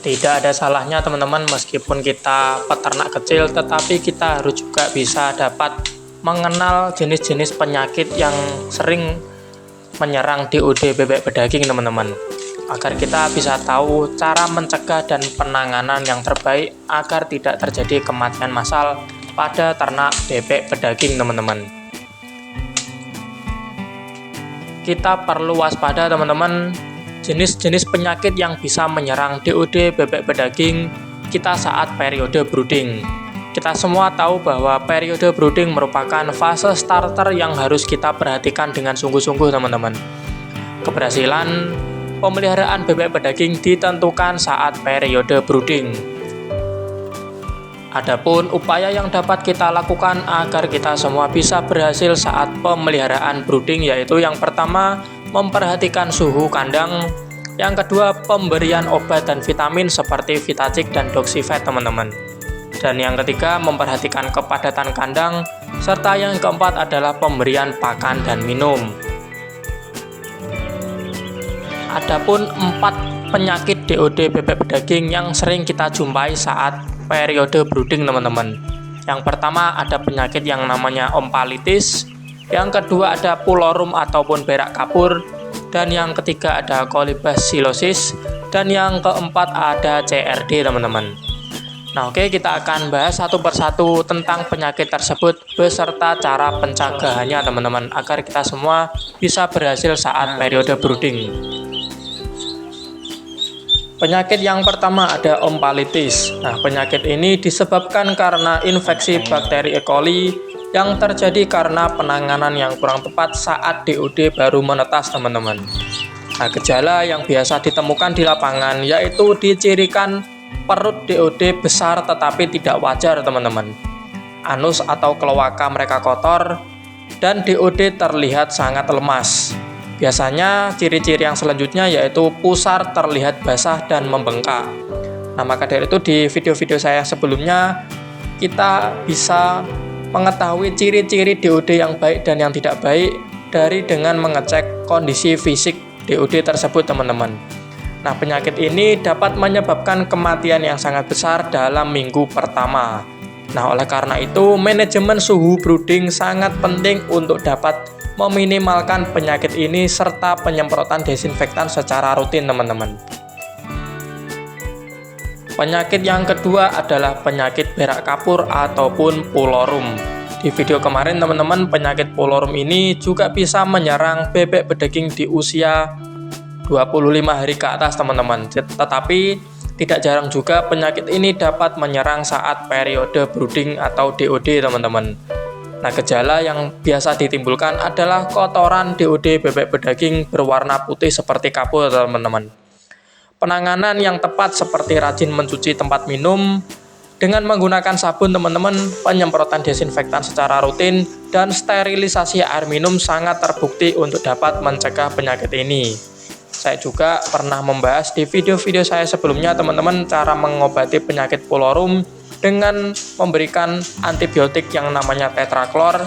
Tidak ada salahnya teman-teman, meskipun kita peternak kecil, tetapi kita harus juga bisa dapat mengenal jenis-jenis penyakit yang sering menyerang DOD bebek pedaging teman-teman, agar kita bisa tahu cara mencegah dan penanganan yang terbaik agar tidak terjadi kematian massal pada ternak bebek pedaging teman-teman. Kita perlu waspada teman-teman, jenis-jenis penyakit yang bisa menyerang DOD bebek pedaging kita saat periode brooding. Kita semua tahu bahwa periode brooding merupakan fase starter yang harus kita perhatikan dengan sungguh-sungguh teman-teman. Keberhasilan pemeliharaan bebek pedaging ditentukan saat periode brooding. Adapun upaya yang dapat kita lakukan agar kita semua bisa berhasil saat pemeliharaan brooding, yaitu yang pertama, memperhatikan suhu kandang, yang kedua, pemberian obat dan vitamin seperti Vitacik dan Doxyvet teman-teman, dan yang ketiga, memperhatikan kepadatan kandang, serta yang keempat adalah pemberian pakan dan minum. Adapun 4 penyakit DOD bebek pedaging yang sering kita jumpai saat periode brooding teman-teman. Yang pertama ada penyakit yang namanya ompalitis, yang kedua ada pulorum ataupun berak kapur, dan yang ketiga ada kolibasilosis, dan yang keempat ada CRD teman-teman. Nah oke, kita akan bahas satu persatu tentang penyakit tersebut beserta cara pencegahannya teman-teman, agar kita semua bisa berhasil saat periode brooding. Penyakit yang pertama ada ompalitis. Nah, penyakit ini disebabkan karena infeksi bakteri E. coli yang terjadi karena penanganan yang kurang tepat saat DOD baru menetas, teman-teman. Nah, gejala yang biasa ditemukan di lapangan yaitu dicirikan perut DOD besar tetapi tidak wajar, teman-teman. Anus atau kloaka mereka kotor dan DOD terlihat sangat lemas. Biasanya ciri-ciri yang selanjutnya yaitu pusar terlihat basah dan membengkak. Nah, maka dari itu di video-video saya sebelumnya kita bisa mengetahui ciri-ciri DOD yang baik dan yang tidak baik dengan mengecek kondisi fisik DOD tersebut, teman-teman. Nah, penyakit ini dapat menyebabkan kematian yang sangat besar dalam minggu pertama. Nah, oleh karena itu manajemen suhu brooding sangat penting untuk dapat meminimalkan penyakit ini serta penyemprotan desinfektan secara rutin, teman-teman. Penyakit yang kedua adalah penyakit berak kapur ataupun pulorum. Di video kemarin teman-teman, penyakit pulorum ini juga bisa menyerang bebek pedaging di usia 25 hari ke atas, teman-teman. Tetapi tidak jarang juga penyakit ini dapat menyerang saat periode brooding atau DOD, teman-teman. Nah, gejala yang biasa ditimbulkan adalah kotoran DOD bebek pedaging berwarna putih seperti kapur, teman-teman. Penanganan yang tepat seperti rajin mencuci tempat minum dengan menggunakan sabun, teman-teman, penyemprotan desinfektan secara rutin, dan sterilisasi air minum sangat terbukti untuk dapat mencegah penyakit ini. Saya juga pernah membahas di video-video saya sebelumnya, teman-teman, cara mengobati penyakit pulorum dengan memberikan antibiotik yang namanya tetraklor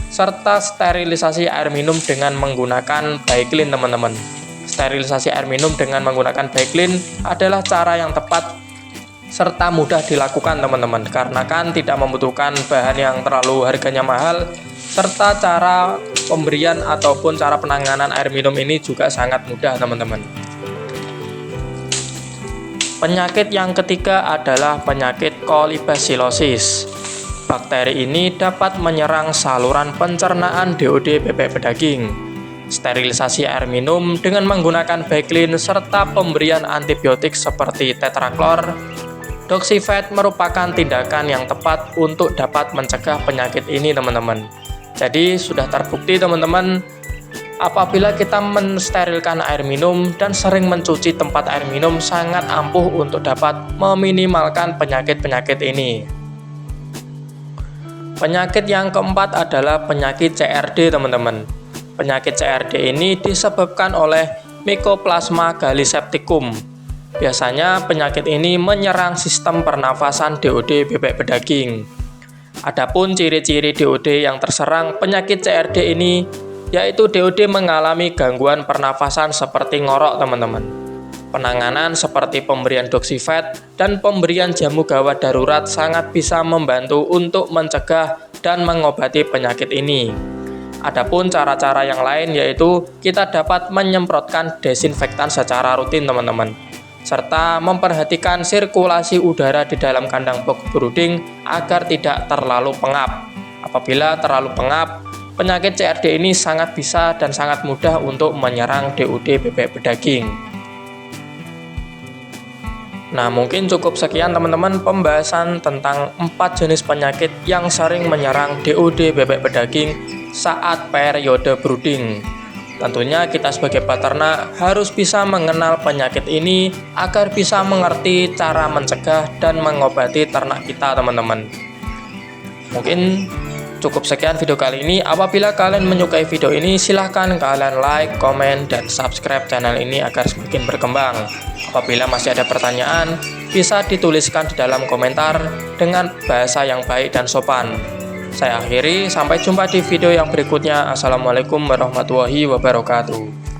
serta sterilisasi air minum dengan menggunakan Baiklin, teman-teman. Sterilisasi air minum dengan menggunakan Baiklin adalah cara yang tepat serta mudah dilakukan, teman-teman, karena kan tidak membutuhkan bahan yang terlalu harganya mahal, serta cara pemberian ataupun cara penanganan air minum ini juga sangat mudah, teman-teman. Penyakit yang ketiga adalah penyakit kolibasilosis. Bakteri ini dapat menyerang saluran pencernaan DOD bebek pedaging. Sterilisasi air minum dengan menggunakan Baiklin serta pemberian antibiotik seperti tetraklor, Doxyvet merupakan tindakan yang tepat untuk dapat mencegah penyakit ini, teman-teman. Jadi sudah terbukti, teman-teman, apabila kita mensterilkan air minum dan sering mencuci tempat air minum sangat ampuh untuk dapat meminimalkan penyakit-penyakit ini. Penyakit yang keempat adalah penyakit CRD, teman-teman. Penyakit CRD ini disebabkan oleh Mycoplasma gallisepticum. Biasanya penyakit ini menyerang sistem pernafasan DOD bebek pedaging. Adapun ciri-ciri DOD yang terserang penyakit CRD ini yaitu DOD mengalami gangguan pernafasan seperti ngorok, teman-teman. Penanganan seperti pemberian doxyvet dan pemberian jamu gawat darurat sangat bisa membantu untuk mencegah dan mengobati penyakit ini. Adapun cara-cara yang lain yaitu kita dapat menyemprotkan desinfektan secara rutin teman-teman, serta memperhatikan sirkulasi udara di dalam kandang box brooding agar tidak terlalu pengap. Apabila terlalu pengap, penyakit CRD ini sangat bisa dan sangat mudah untuk menyerang DOD bebek pedaging. Nah, mungkin cukup sekian teman-teman pembahasan tentang 4 jenis penyakit yang sering menyerang DOD bebek pedaging saat periode brooding. Tentunya kita sebagai peternak harus bisa mengenal penyakit ini agar bisa mengerti cara mencegah dan mengobati ternak kita teman-teman. Mungkin cukup sekian video kali ini. Apabila kalian menyukai video ini, silahkan kalian like, komen, dan subscribe channel ini agar semakin berkembang. Apabila masih ada pertanyaan, bisa dituliskan di dalam komentar dengan bahasa yang baik dan sopan. Saya akhiri, sampai jumpa di video yang berikutnya. Assalamualaikum warahmatullahi wabarakatuh.